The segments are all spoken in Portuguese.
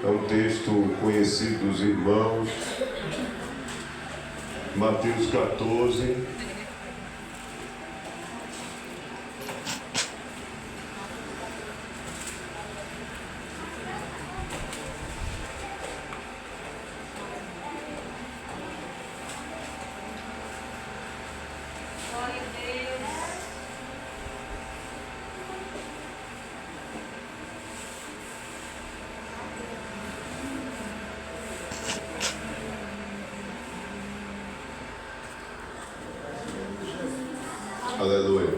É um texto conhecido dos irmãos. Mateus 14. Aleluia.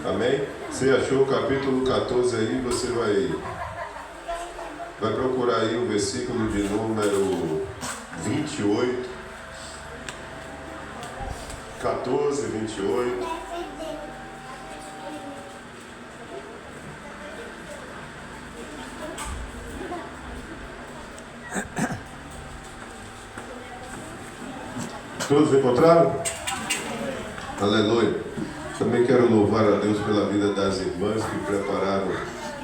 Amém? Você achou o capítulo 14 aí? Você vai procurar aí o versículo de número 28. 14, 28. Todos encontraram? Aleluia. Também quero louvar a Deus pela vida das irmãs que prepararam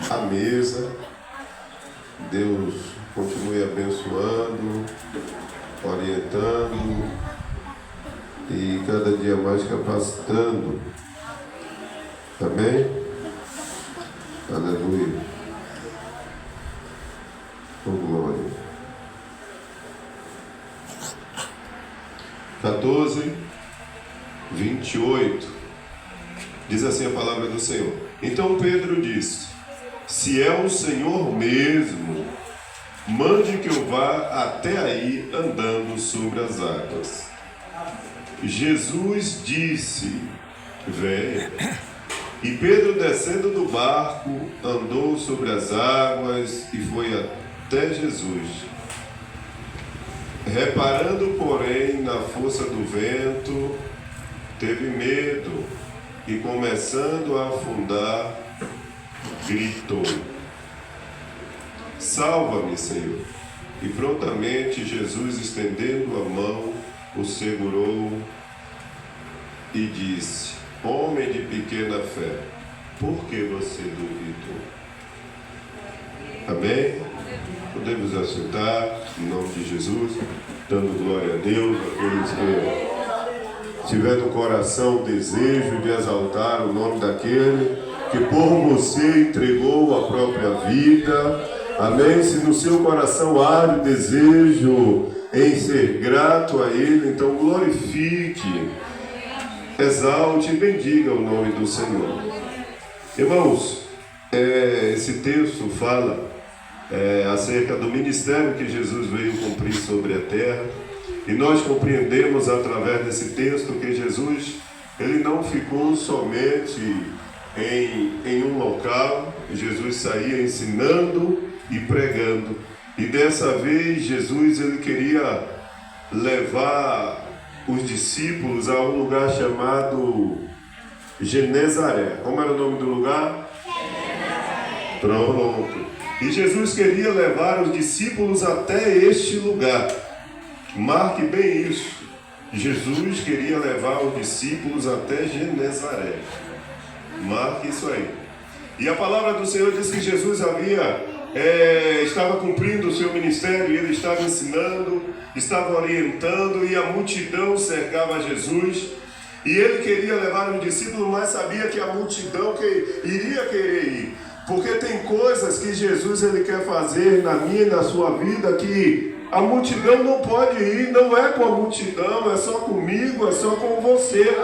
a mesa. Deus continue abençoando, orientando e cada dia mais capacitando. Amém? Aleluia. Oh, glória. 14, 28. Diz assim a palavra do Senhor. Então Pedro disse: se é o Senhor mesmo, mande que eu vá até aí andando sobre as águas. Jesus disse: venha. E Pedro, descendo do barco, andou sobre as águas e foi até Jesus. Reparando, porém, na força do vento, teve medo e, começando a afundar, gritou: salva-me, Senhor. E prontamente Jesus, estendendo a mão, o segurou e disse: homem de pequena fé, por que você duvidou? Amém? Podemos assentar em nome de Jesus, dando glória a Deus, aqueles que tiver no coração o desejo de exaltar o nome daquele que por você entregou a própria vida. Amém? Se no seu coração há o desejo em ser grato a Ele, então glorifique, exalte e bendiga o nome do Senhor. Irmãos, esse texto fala acerca do ministério que Jesus veio cumprir sobre a terra. E nós compreendemos através desse texto que Jesus, ele não ficou somente em um local. Jesus saía ensinando e pregando. E dessa vez Jesus, ele queria levar os discípulos a um lugar chamado Genezaré. Como era o nome do lugar? Genezaré. Pronto. E Jesus queria levar os discípulos até este lugar. Marque bem isso. Jesus queria levar os discípulos até Genezaré. Marque isso aí. E a palavra do Senhor diz que Jesus estava cumprindo o seu ministério, e ele estava ensinando, estava orientando, e a multidão cercava Jesus. E ele queria levar os discípulos, mas sabia que a multidão iria querer ir. Porque tem coisas que Jesus ele quer fazer na minha e na sua vida que a multidão não pode ir, não é com a multidão, é só comigo, é só com você.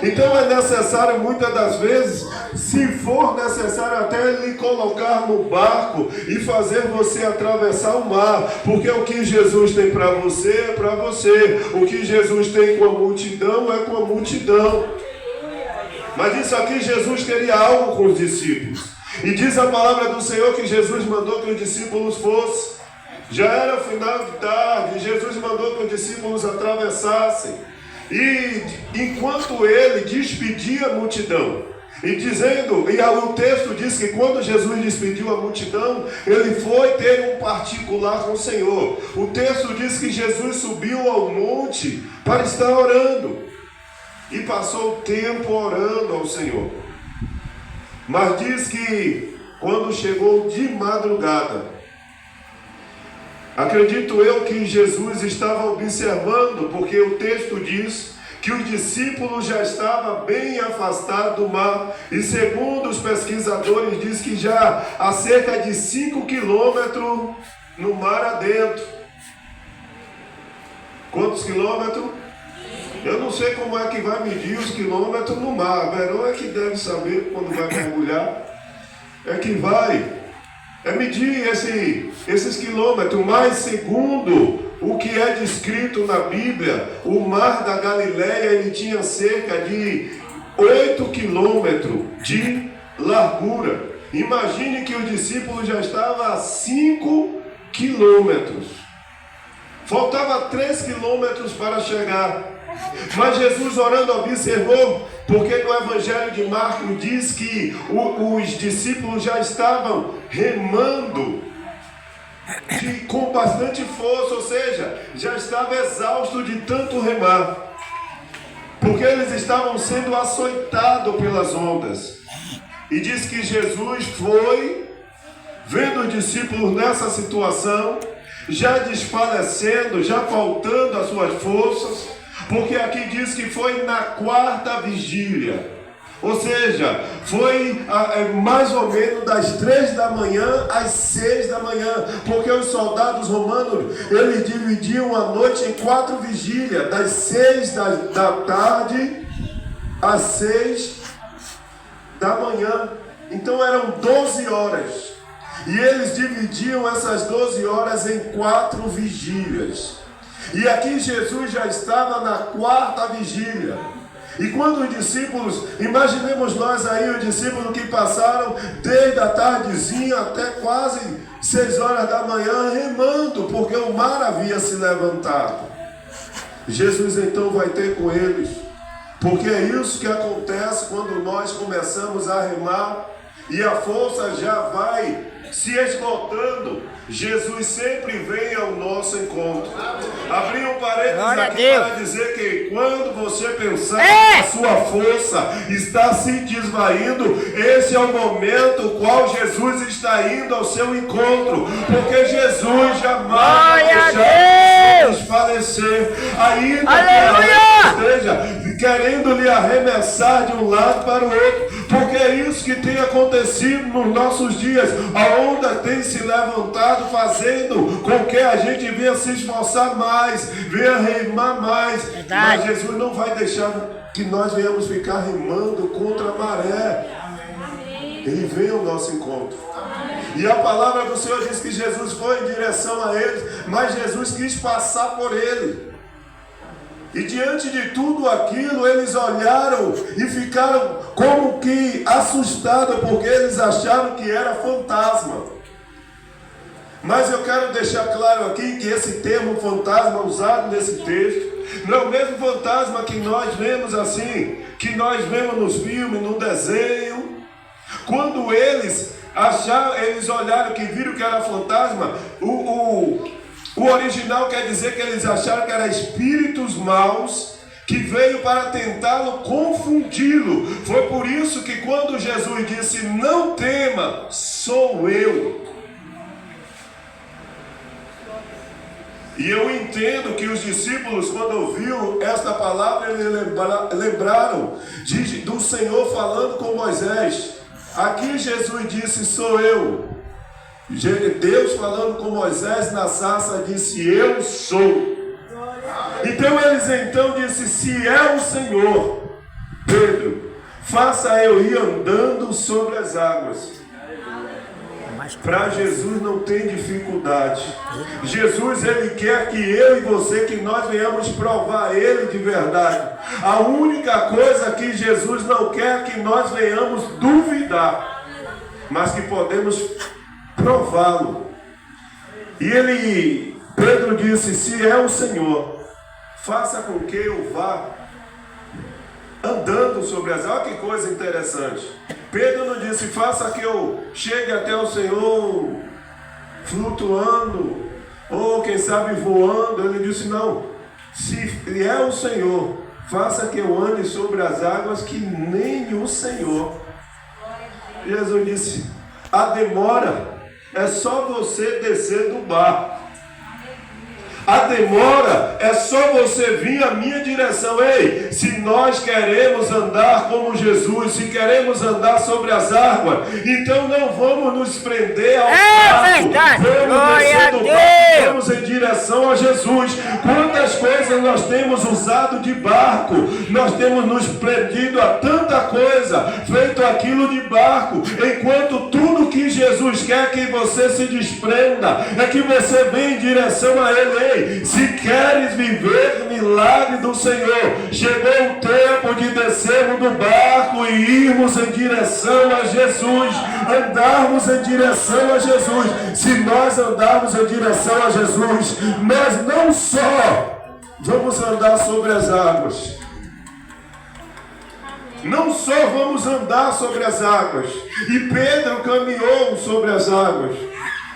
Então é necessário muitas das vezes, se for necessário até lhe colocar no barco e fazer você atravessar o mar, porque o que Jesus tem para você é para você, o que Jesus tem com a multidão é com a multidão. Mas isso aqui Jesus queria algo com os discípulos. E diz a palavra do Senhor que Jesus mandou que os discípulos fossem. Já era final de tarde, Jesus mandou que os discípulos atravessassem. E enquanto ele despedia a multidão, o texto diz que quando Jesus despediu a multidão, ele foi ter um particular com o Senhor. O texto diz que Jesus subiu ao monte para estar orando. E passou o tempo orando ao Senhor. Mas diz que quando chegou de madrugada, Acredito eu que Jesus estava observando, porque o texto diz que os discípulos já estavam bem afastados do mar, e segundo os pesquisadores, diz que já a cerca de 5 quilômetros no mar adentro. Quantos quilômetros? Eu não sei como é que vai medir os quilômetros no mar. Verão é que deve saber quando vai mergulhar. É que vai medir esses quilômetros, mas segundo o que é descrito na Bíblia, o mar da Galileia ele tinha cerca de 8 quilômetros de largura. Imagine que os discípulos já estavam a 5 quilômetros. Faltava 3 quilômetros para chegar. Mas Jesus orando observou, porque no Evangelho de Marcos diz que os discípulos já estavam remando com bastante força, ou seja, já estavam exaustos de tanto remar, porque eles estavam sendo açoitados pelas ondas. E diz que Jesus foi, vendo os discípulos nessa situação, já desfalecendo, já faltando as suas forças, porque aqui diz que foi na 4ª vigília, ou seja, foi mais ou menos das 3 da manhã às 6 da manhã, porque os soldados romanos, eles dividiam a noite em 4 vigílias, das 6 da tarde às 6 da manhã, então eram 12 horas, e eles dividiam essas 12 horas em 4 vigílias. E aqui Jesus já estava na 4ª vigília. E quando os discípulos, imaginemos nós aí os discípulos que passaram desde a tardezinha até quase 6 horas da manhã remando, porque o mar havia se levantado. Jesus então vai ter com eles, porque é isso que acontece quando nós começamos a remar e a força já vai se esgotando. Jesus sempre vem ao nosso encontro. Abri um parênteses aqui para dizer que quando você pensar que a sua força está se desvaindo, esse é o momento qual Jesus está indo ao seu encontro, porque Jesus jamais vai deixar de desfalecer, ainda que esteja querendo lhe arremessar de um lado para o outro, porque é isso que tem acontecido nos nossos dias. A onda tem se levantado, fazendo com que a gente venha se esforçar mais, venha remar mais. Mas Jesus não vai deixar que nós venhamos ficar remando contra a maré. Ele vem ao nosso encontro. E a palavra do Senhor diz que Jesus foi em direção a eles, mas Jesus quis passar por ele. E diante de tudo aquilo, eles olharam e ficaram como que assustados, porque eles acharam que era fantasma. Mas eu quero deixar claro aqui que esse termo fantasma usado nesse texto não é o mesmo fantasma que nós vemos assim, que nós vemos nos filmes, no desenho. Quando eles olharam que viram que era fantasma, o original quer dizer que eles acharam que eram espíritos maus que veio para tentá-lo confundi-lo. Foi por isso que quando Jesus disse: não tema, sou eu. E eu entendo que os discípulos, quando ouviram esta palavra, eles lembraram do Senhor falando com Moisés. Aqui Jesus disse: sou eu. Deus falando com Moisés na sarça disse: eu sou. Então eles então disse: se é o Senhor, Pedro, faça eu ir andando sobre as águas. Para Jesus não tem dificuldade. Jesus, ele quer que eu e você, que nós venhamos provar ele de verdade. A única coisa que Jesus não quer é que nós venhamos duvidar, mas que podemos prová-lo. E Pedro disse: se é o Senhor, faça com que eu vá andando sobre as águas. Olha que coisa interessante. Pedro não disse: faça que eu chegue até o Senhor flutuando, ou quem sabe voando. Ele disse: não, se é o Senhor, faça que eu ande sobre as águas, que nem o Senhor. Jesus disse: a demora é só você descer do barco. A demora é só você vir à minha direção. Ei, se nós queremos andar como Jesus, se queremos andar sobre as águas, então não vamos nos prender ao barco. Vamos descer do barco, vamos em direção a Jesus. Quantas coisas nós temos usado de barco, nós temos nos prendido a tanta coisa, feito aquilo de barco, enquanto tudo que Jesus quer que você se desprenda é que você venha em direção a Ele. Ei, se queres viver milagre do Senhor, chegou o tempo de descermos do barco e irmos em direção a Jesus, andarmos em direção a Jesus. Se nós andarmos em direção a Jesus, nós não só vamos andar sobre as águas, não só vamos andar sobre as águas, e Pedro caminhou sobre as águas.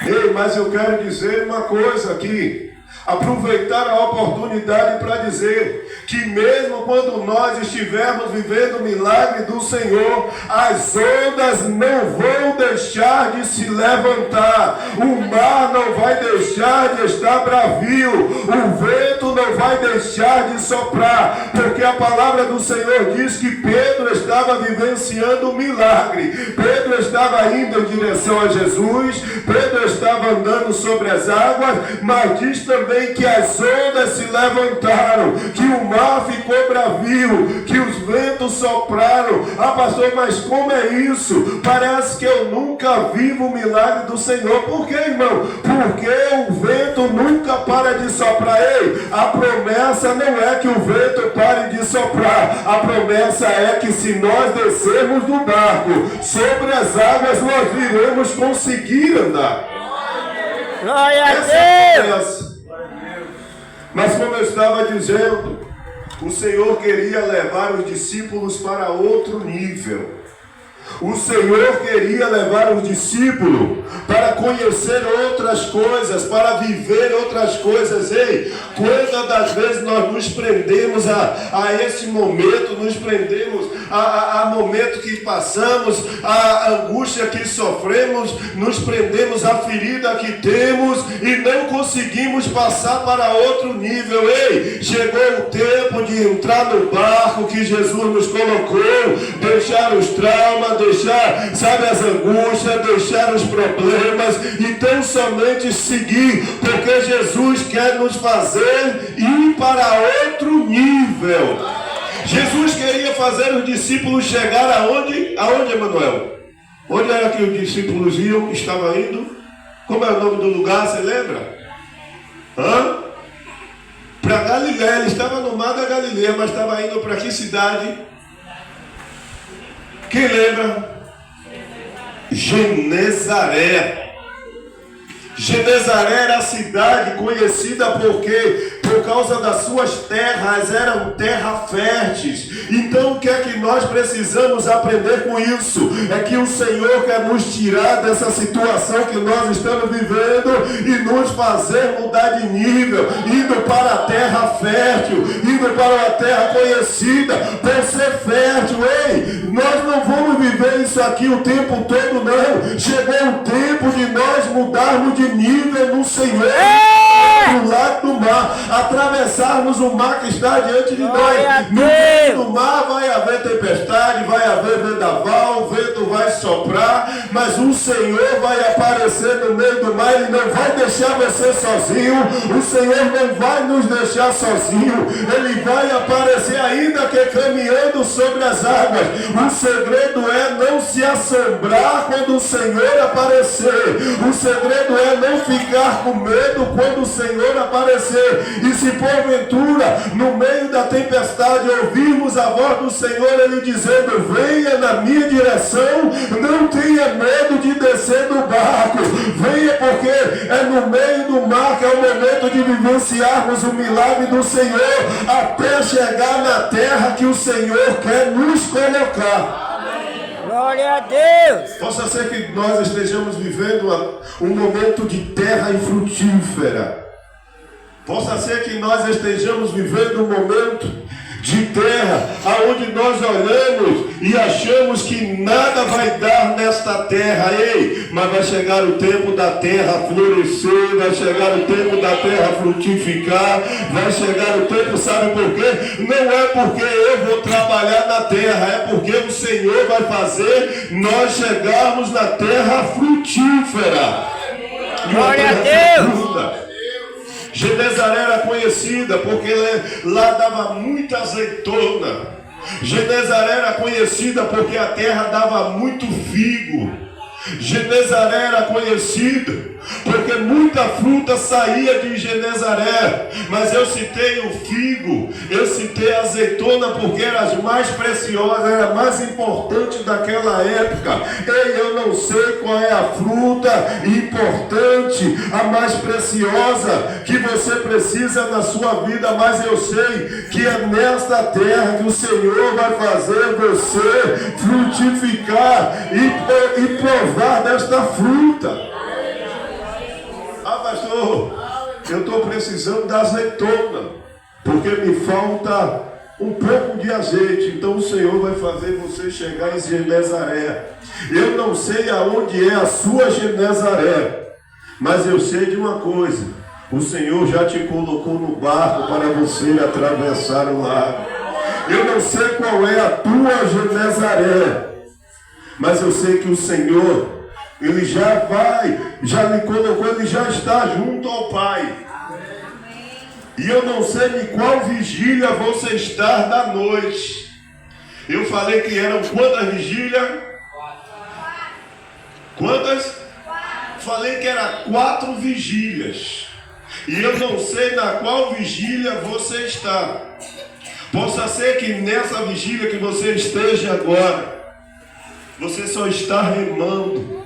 Ei, mas eu quero dizer uma coisa aqui, aproveitar a oportunidade para dizer que mesmo quando nós estivermos vivendo o milagre do Senhor, as ondas não vão deixar de se levantar, o mar não vai deixar de estar bravio, o vento não vai deixar de soprar, porque a palavra do Senhor diz que Pedro estava vivenciando o milagre. Pedro estava indo em direção a Jesus, Pedro estava andando sobre as águas, mas diz também que as ondas se levantaram, que o mar ficou bravio, que os ventos sopraram. Ah, pastor, mas como é isso? Parece que eu nunca vivo o milagre do Senhor. Por quê, irmão? Porque o vento nunca para de soprar. Ei, a promessa não é que o vento pare de soprar. A promessa é que se nós descermos do barco sobre as águas, nós iremos conseguir andar. Glória a Deus! Mas como eu estava dizendo, o Senhor queria levar os discípulos para outro nível. O Senhor queria levar os discípulos para conhecer outras coisas, para viver outras coisas. Ei, quantas das vezes nós nos prendemos a esse momento, nos prendemos a momento que passamos, a angústia que sofremos, nos prendemos à ferida que temos e não conseguimos passar para outro nível. Ei, chegou o tempo de entrar no barco que Jesus nos colocou, deixar os traumas, deixar, sabe, as angústias, deixar os problemas e tão somente seguir, porque Jesus quer nos fazer ir para outro nível. Jesus queria fazer os discípulos chegar aonde? Aonde, Emanuel? Onde era que os discípulos iam, estavam indo? Como é o nome do lugar, você lembra? Para Galiléia, ele estava no mar da Galileia, mas estava indo para que cidade? Quem lembra? Genezaré. Genezaré era a cidade conhecida por causa das suas terras, eram terras férteis. Então o que é que nós precisamos aprender com isso? É que o Senhor quer nos tirar dessa situação que nós estamos vivendo e nos fazer mudar de nível, indo para a terra fértil, indo para uma terra conhecida por ser fértil. Ei, nós não vamos viver isso aqui o tempo todo, não. Chegou o tempo de nós mudarmos de nível no Senhor, do lado do mar, atravessarmos o mar que está diante de nós. No meio do mar vai haver tempestade, vai haver vendaval, o vento vai soprar, mas o Senhor vai aparecer no meio do mar. Ele não vai deixar você sozinho, o Senhor não vai nos deixar sozinho, Ele vai aparecer ainda que caminhando sobre as águas. O segredo é não se assombrar quando o Senhor aparecer, o segredo é não ficar com medo quando o Senhor aparecer. E se porventura no meio da tempestade ouvirmos a voz do Senhor, Ele dizendo: venha na minha direção, não tenha medo de descer do barco, venha, porque é no meio do mar que é o momento de vivenciarmos o milagre do Senhor, até chegar na terra que o Senhor quer nos colocar. Glória a Deus! Possa ser que nós estejamos vivendo um momento de terra infrutífera. Possa ser que nós estejamos vivendo um momento de terra, aonde nós olhamos e achamos que nada vai dar nesta terra. Ei, mas vai chegar o tempo da terra florescer, vai chegar o tempo da terra frutificar, vai chegar o tempo, sabe por quê? Não é porque eu vou trabalhar na terra, é porque o Senhor vai fazer nós chegarmos na terra frutífera. Glória a Deus! Genezaré era conhecida porque lá dava muita azeitona. Genezaré era conhecida porque a terra dava muito figo. Genezaré era conhecida porque muita fruta saía de Genezaré. Mas eu citei o figo, eu citei a azeitona porque eram as mais preciosas, era a mais importante daquela época. Ei, eu não sei qual é a fruta importante, a mais preciosa que você precisa na sua vida, mas eu sei que é nesta terra que o Senhor vai fazer você frutificar e provar desta fruta. Ah, pastor, eu estou precisando da azeitona, porque me falta um pouco de azeite. Então o Senhor vai fazer você chegar em Genezaré. Eu não sei aonde é a sua Genezaré, mas eu sei de uma coisa: o Senhor já te colocou no barco para você atravessar o lago. Eu não sei qual é a tua Genezaré, mas eu sei que o Senhor, Ele já lhe colocou, Ele já está junto ao Pai. E eu não sei em qual vigília você está da noite. Eu falei que eram quantas vigílias? Quantas? Falei que eram 4 vigílias. E eu não sei na qual vigília você está. Possa ser que nessa vigília que você esteja agora, você só está remando.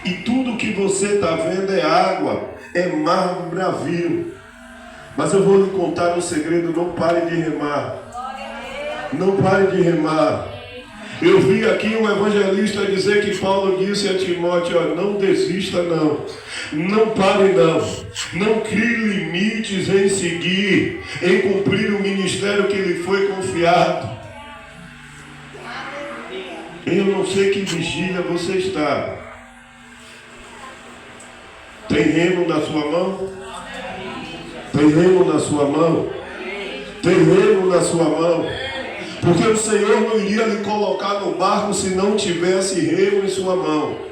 E tudo que você está vendo é água, é mar bravio. Mas eu vou lhe contar um segredo: não pare de remar. Não pare de remar. Eu vi aqui um evangelista dizer que Paulo disse a Timóteo: ó, não desista não. Não pare não. Não crie limites em seguir, em cumprir o ministério que lhe foi confiado. Eu não sei que vigília você está. Tem remo na sua mão? Tem remo na sua mão? Tem remo na sua mão? Porque o Senhor não iria lhe colocar no barco se não tivesse remo em sua mão.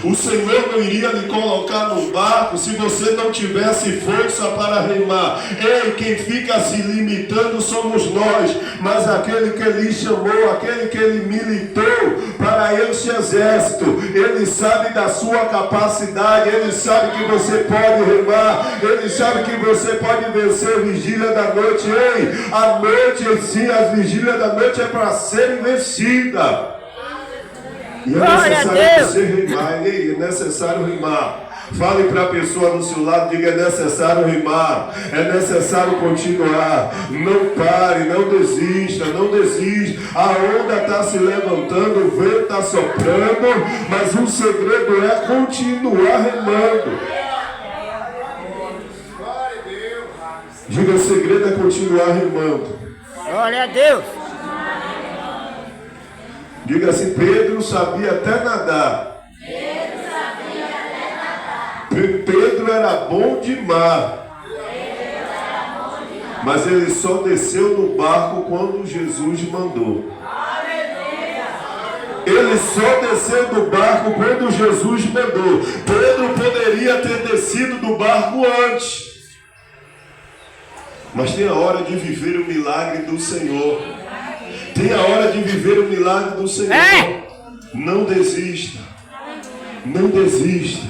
O Senhor não iria lhe colocar no barco se você não tivesse força para remar. Ei, quem fica se limitando somos nós, mas aquele que Ele chamou, aquele que Ele militou para esse exército, Ele sabe da sua capacidade, Ele sabe que você pode remar, Ele sabe que você pode vencer a vigília da noite. Ei, a noite em si, as vigílias da noite é para serem vencidas. E é necessário você rimar, é necessário rimar. Fale para a pessoa do seu lado, diga: é necessário rimar, é necessário continuar. Não pare, não desista, não desista. A onda está se levantando, o vento está soprando, mas o segredo é continuar remando. Diga: o segredo é continuar remando. Glória a Deus! Diga assim: Pedro sabia até nadar. Pedro era bom de mar. Mas ele só desceu no barco quando Jesus mandou. Ele só desceu do barco quando Jesus mandou. Pedro poderia ter descido do barco antes. Mas tem a hora de viver o milagre do Senhor. Tem a hora de viver o milagre do Senhor. Não desista. Não desista.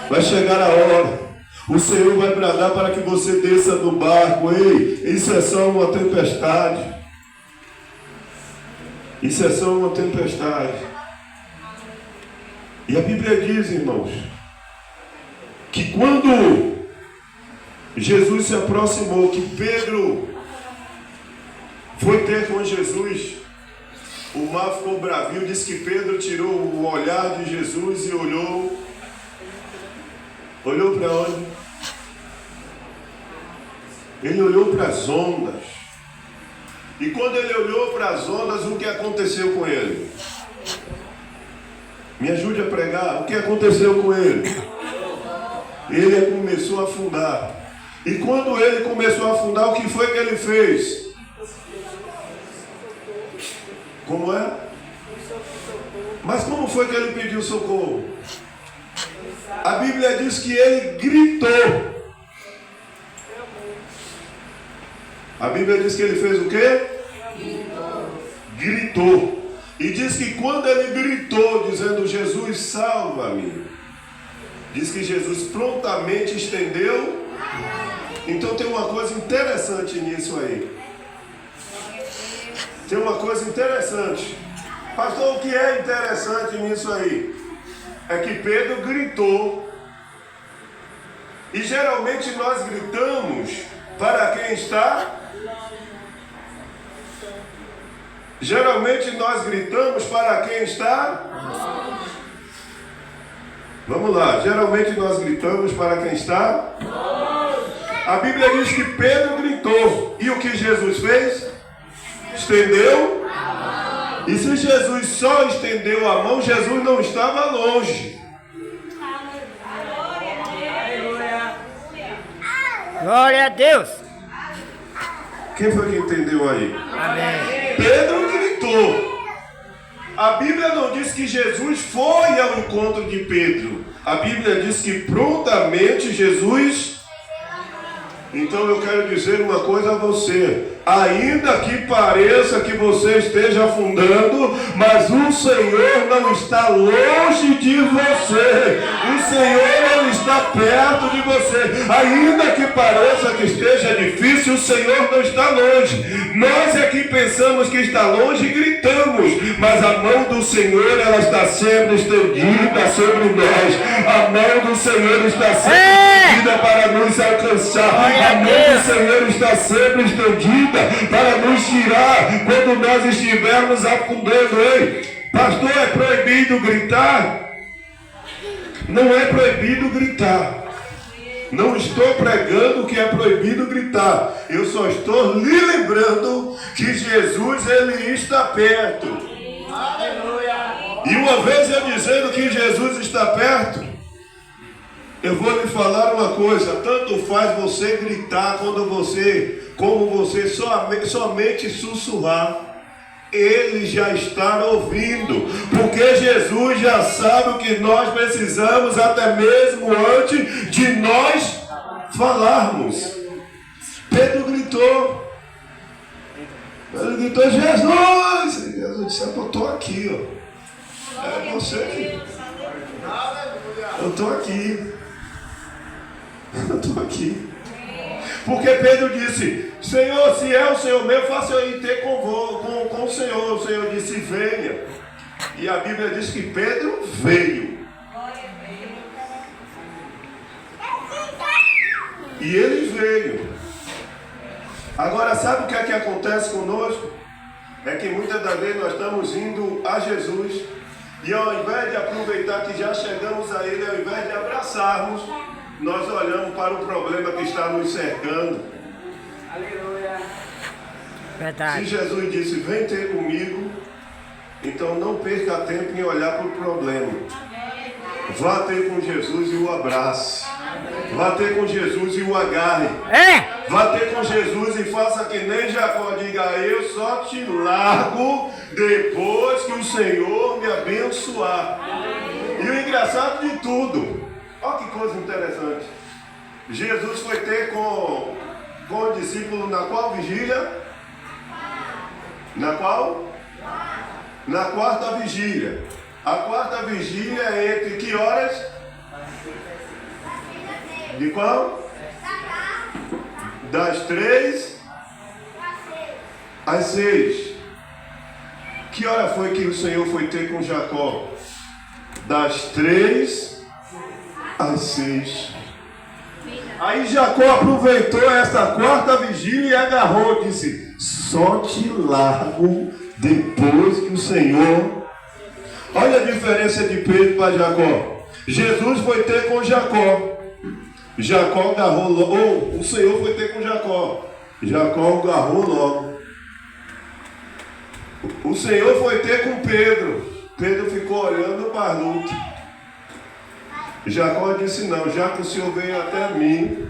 Vai chegar a hora. O Senhor vai bradar para que você desça do barco. Ei, isso é só uma tempestade. Isso é só uma tempestade. E a Bíblia diz, irmãos, que quando Jesus se aproximou, que Pedro foi ter com Jesus, o mar ficou bravio. Diz que Pedro tirou o olhar de Jesus e olhou para onde? Ele olhou para as ondas. E quando ele olhou para as ondas, o que aconteceu com ele? Me ajude a pregar. O que aconteceu com ele? Ele começou a afundar. E quando ele começou a afundar, o que foi que ele fez? Como é? Mas como foi que ele pediu socorro? A Bíblia diz que ele gritou. A Bíblia diz que ele fez o quê? Gritou. E diz que quando ele gritou, dizendo: Jesus, salva-me, diz que Jesus prontamente estendeu. Então tem uma coisa interessante nisso aí. Tem uma coisa interessante. Pastor, o que é interessante nisso aí? É que Pedro gritou. E geralmente nós gritamos para quem está. Geralmente nós gritamos para quem está. Vamos lá. Geralmente nós gritamos para quem está. A Bíblia diz que Pedro gritou. E o que Jesus fez? Estendeu. E se Jesus só estendeu a mão, Jesus não estava longe. Glória a Deus. Quem foi que entendeu aí? Amém. Pedro gritou. A Bíblia não diz que Jesus foi ao encontro de Pedro. A Bíblia diz que prontamente Jesus. Então eu quero dizer uma coisa a você. Ainda que pareça que você esteja afundando, mas o Senhor não está longe de você. O Senhor não está perto de você. Ainda que pareça que esteja difícil, o Senhor não está longe. Nós é que pensamos que está longe e gritamos, mas a mão do Senhor, ela está sempre estendida sobre nós. A mão do Senhor está sempre estendida para nos alcançar. A mão do Senhor está sempre estendida para nos tirar quando nós estivermos afundando. Ei, pastor, é proibido gritar? Não é proibido gritar. Não estou pregando que é proibido gritar. Eu só estou lhe lembrando que Jesus, ele está perto. E uma vez eu dizendo que Jesus está perto, eu vou lhe falar uma coisa: tanto faz você gritar como você somente sussurrar, ele já está ouvindo, porque Jesus já sabe o que nós precisamos até mesmo antes de nós falarmos. Pedro gritou. Ele gritou: Jesus! Jesus disse: eu estou aqui, ó. É você aqui. Eu estou aqui. Eu estou aqui. Porque Pedro disse: Senhor, se é o Senhor mesmo, faça eu ir ter com o Senhor. O Senhor disse: venha. E a Bíblia diz que Pedro veio. E ele veio. Agora, sabe o que é que acontece conosco? É que muitas das vezes nós estamos indo a Jesus, e ao invés de aproveitar que já chegamos a Ele, ao invés de abraçarmos, nós olhamos para o problema que está nos cercando. Aleluia. Verdade. Se Jesus disse: vem ter comigo, então não perca tempo em olhar para o problema. Vá ter com Jesus e o abrace. Vá ter com Jesus e o agarre. Vá ter com Jesus e faça que nem Jacó: diga, eu só te largo depois que o Senhor me abençoar. E o engraçado de tudo, olha que coisa interessante. Jesus foi ter com o discípulo na qual vigília? Na qual? Na quarta vigília. A quarta vigília é entre que horas? De qual? Das 3 às 6. Que hora foi que o Senhor foi ter com Jacó? Das 3 às 6. Aí Jacó aproveitou essa quarta vigília e agarrou, disse: só te largo depois que o Senhor... Olha a diferença de Pedro para Jacó. Jesus foi ter com Jacó. Jacó agarrou logo. O Senhor foi ter com Jacó. Jacó agarrou logo. O Senhor foi ter com Pedro. Pedro ficou olhando o barluto. Jacó disse: não, já que o Senhor veio até mim,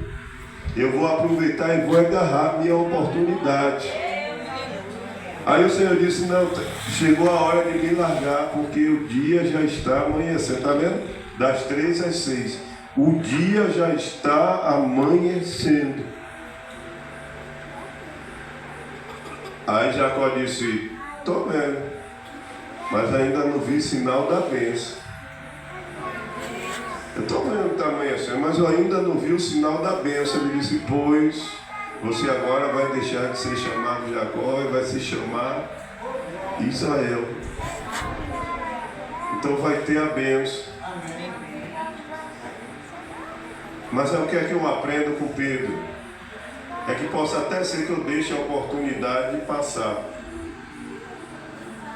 eu vou aproveitar e vou agarrar minha oportunidade. Aí o Senhor disse: não, chegou a hora de me largar, porque o dia já está amanhecendo. Está vendo? Das 3 às 6. O dia já está amanhecendo. Aí Jacó disse: estou vendo, mas ainda não vi sinal da bênção. Eu estou vendo que está amanhecendo, mas eu ainda não vi o sinal da bênção. Ele disse: pois você agora vai deixar de ser chamado Jacó e vai se chamar Israel. Então vai ter a bênção. Mas é o que é que eu aprendo com Pedro? É que possa até ser que eu deixe a oportunidade de passar.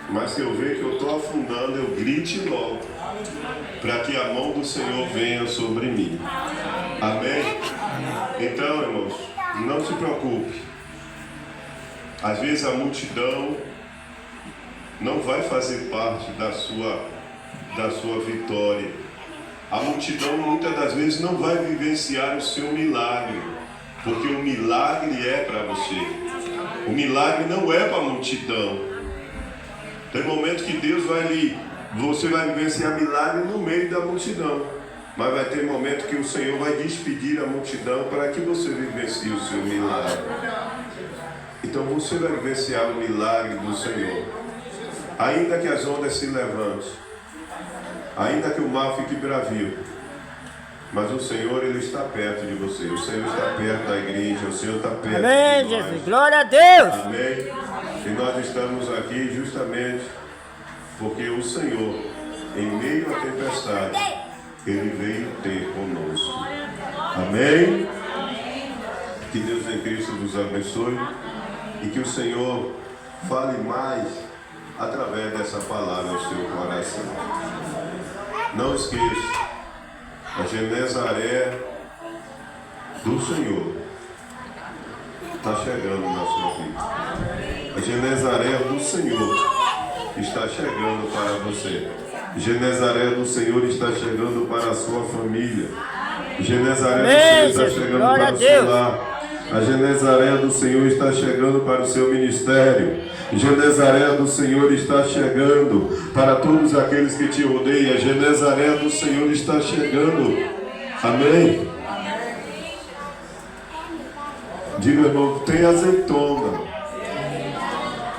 Mas se eu ver que eu estou afundando, eu grite logo, para que a mão do Senhor venha sobre mim. Amém? Então, irmãos, não se preocupe. Às vezes a multidão não vai fazer parte da sua vitória. A multidão muitas das vezes não vai vivenciar o seu milagre, porque o milagre é para você. O milagre não é para a multidão. Tem momento que Deus você vai vivenciar milagre no meio da multidão, mas vai ter momento que o Senhor vai despedir a multidão para que você vivencie o seu milagre. Então você vai vivenciar o milagre do Senhor, ainda que as ondas se levantem, ainda que o mar fique bravio, mas o Senhor, Ele está perto de você. O Senhor está perto da igreja, o Senhor está perto Amém, de nós. Jesus. Glória a Deus. Amém. E nós estamos aqui justamente porque o Senhor, em meio à tempestade, Ele veio ter conosco. Amém? Que Deus em Cristo nos abençoe e que o Senhor fale mais através dessa palavra ao seu coração. Não esqueça, a Genezaré do Senhor está chegando na sua vida. A Genezaré do Senhor está chegando para você. Genezaré do Senhor está chegando para a sua família. Genezaré do Senhor está chegando para o seu lar. A Genezaré do Senhor está chegando para o seu ministério. Genezaré do Senhor está chegando para todos aqueles que te odeiam. A Genezaré do Senhor está chegando. Amém? Diga, irmão, tem azeitona.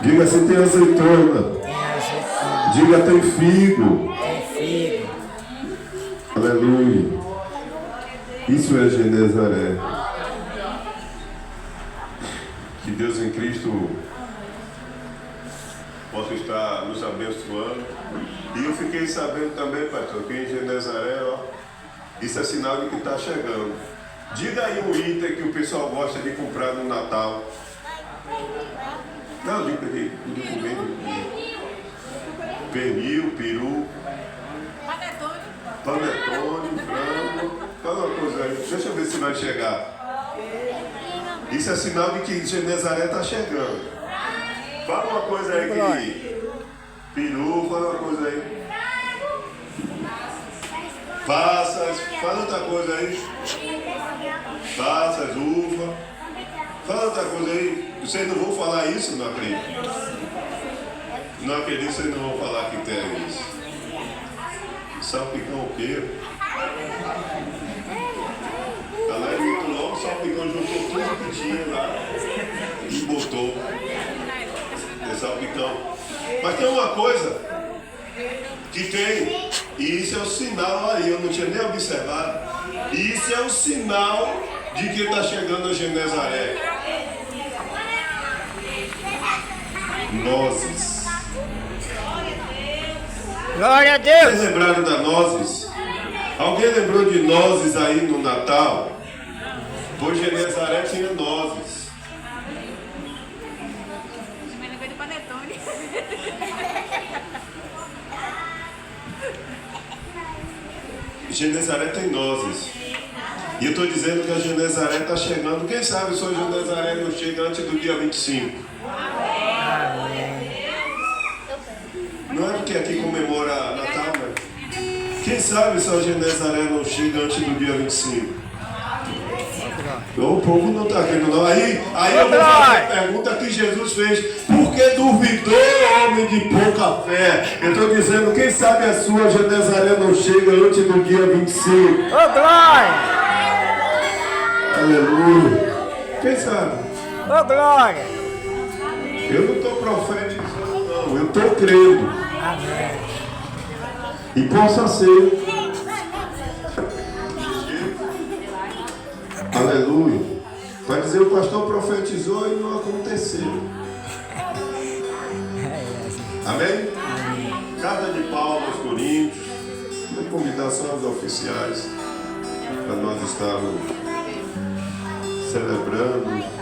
Diga se tem azeitona. Diga, tem figo. Aleluia. Isso é Genezaré. Que Deus em Cristo possa estar nos abençoando. E eu fiquei sabendo também, pastor, que em Genezaré, isso é sinal de que está chegando. Diga aí um item que o pessoal gosta de comprar no Natal. Não, diga aqui. Pernil, peru, panetone, frango. Fala uma coisa aí. Deixa eu ver se vai chegar. Isso é sinal de que Genezaré está chegando. Fala uma coisa aí que... Peru, fala uma coisa aí. Passas, fala outra coisa aí. Passas, uva. Fala outra coisa aí. Vocês não vão falar isso, não acredito? Não acredito, vocês não vão falar que tem isso. Salpicão o quê? A galera muito logo, o salpicão juntou tudo que tinha lá e botou. É salpicão. Mas tem uma coisa que tem, e isso é o sinal aí, eu não tinha nem observado. E isso é o sinal de que está chegando a Genezaré. Nozes. Glória a Deus. Vocês lembraram da nozes? Alguém lembrou de nozes aí no Natal? Pois Genezaré tinha nozes. Mas lembrei do panetone. Genezaré tem nozes. E eu estou dizendo que a Genezaré está chegando. Quem sabe sua Genezaré não chega antes do dia 25? que aqui comemora Natal, né? Quem sabe São Genezaré não chega antes do dia 25? O povo não está vendo não. Aí eu vou fazer a pergunta que Jesus fez. Por que duvidou, homem de pouca fé? Eu estou dizendo, quem sabe a sua Genezaré não chega antes do dia 25? Ô, glória! Aleluia. Quem sabe? Ô, glória! Eu não estou profetizando não, eu estou crendo. Amém. E possa ser. Aleluia. Vai dizer, o pastor profetizou e não aconteceu. Amém? Carta de Paulo aos Coríntios. Vou convidar só os oficiais para nós estarmos celebrando